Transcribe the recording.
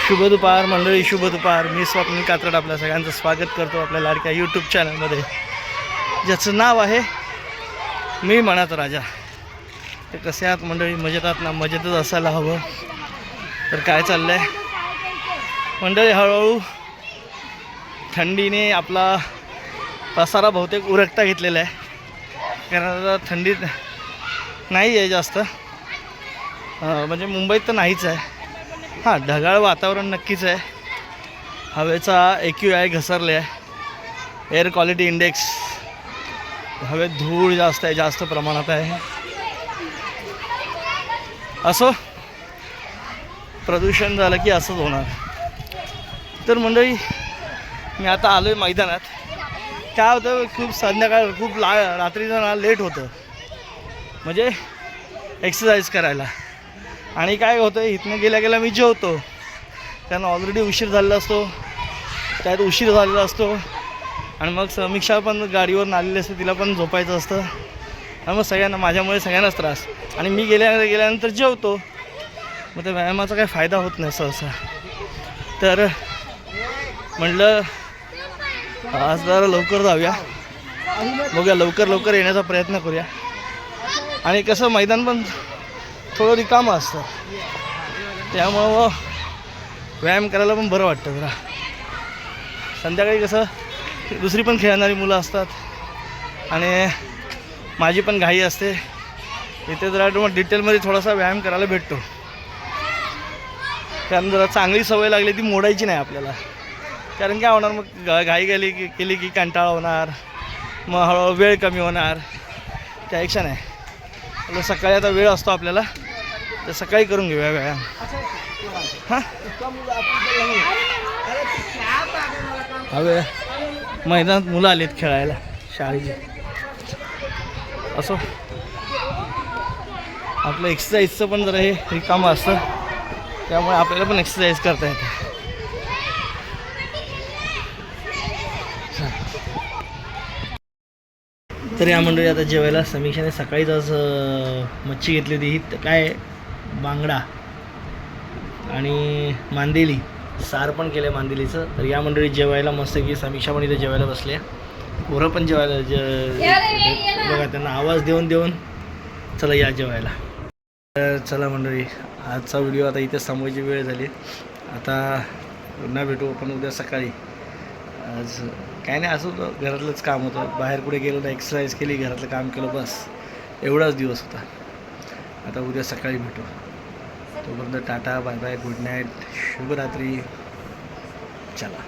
शुभ दुपार मंडळी, शुभ दुपार. मी स्वप्नील कात्रड आपल्या सगळ्यांचं स्वागत करतो आपल्या लाडक्या यूट्यूब चॅनलमध्ये, ज्याचं नाव आहे मी मनात राजा. ते कसे आहात मंडळी? मजेत आहात ना? मजेतच असायला हवं. तर काय चाललं आहे मंडळी? हळूहळू थंडीने आपला पसारा बहुतेक उरकता घेतलेला आहे, कारण आता थंडीत नाही आहे जास्त, म्हणजे मुंबईत तर नाहीच आहे. हां, ढगाळ वातावरण नक्कीच आहे. हवेचा AQI घसरले आहे. एअर क्वालिटी इंडेक्स, हवेत धूळ जास्त आहे, जास्त प्रमाणात आहे. असो, प्रदूषण झालं की असंच होणार. तर मंडळी, मी आता आलो आहे मैदानात. काय होतं, खूप संध्याकाळ, खूप रात्रीचं लेट होतं म्हणजे एक्सरसाइज करायला. आणि काय होतं, इथनं गेल्या मी जेवतो, कारण ऑलरेडी उशीर झालेला असतो, त्यात उशीर झालेला असतो. आणि मग समीक्षा पण गाडीवरून आलेली असते, तिला पण झोपायचं असतं. आणि मग सगळ्यांना, माझ्यामुळे सगळ्यांनाच त्रास. आणि मी गेल्यानंतर जेवतो, मग त्या व्यायामाचा काही फायदा होत नाही सहसा. तर म्हटलं आज जरा लवकर जाऊया, बघूया, लवकर येण्याचा प्रयत्न करूया. आणि कसं, मैदान पण थोडं रिकामं असतं, त्यामुळं व्यायाम करायला पण बरं वाटतं जरा. संध्याकाळी कसं दुसरी पण खेळणारी मुलं असतात आणि माझी पण घाई असते. इथे जरा मग डिटेलमध्ये थोडासा व्यायाम करायला भेटतो, कारण जरा चांगली सवय लागली ती मोडायची नाही आपल्याला. कारण काय होणार, मग घाई केली की कंटाळा होणार, मग हळूहळू वेळ कमी होणार. त्यापेक्षा नाही, आपलं सकाळी आता वेळ असतो आपल्याला, तर सकाळी करून घेऊया व्यायाम. हां, हवे मैदानात मुलं आलीत खेळायला शाळेची. असो, आपलं एक्सरसाइजचं पण जरा हे रिकामं असतं, त्यामुळे आपल्याला पण एक्सरसाइज करता येते. तर या मंडळी आता जेवायला समीक्षाने सकाळीच आज मच्छी घेतली होती. ही काय बांगडा आणि मांदेली, सार पण केलं आहे मांदेलीचं. तर या मंडळी जेवायला मस्त की समीक्षा पण इथे जेवायला बसले, पोरं पण जेवायला बघा, त्यांना आवाज देऊन चला या जेवायला. तर चला मंडळी, आजचा व्हिडिओ आता इथे थांबवायची वेळ झाली. आता पुन्हा भेटू आपण उद्या सकाळी. आज काय नाही, असं घरातलंच काम होतं, बाहेर कुठे गेलो ना, एक्सरसाइज केली, घरातलं काम केलं, बस एवढाच दिवस होता. आता उद्या सकाळी भेटू. तोपर्यंत tata, bye bye, good night, शुभरात्री. चला.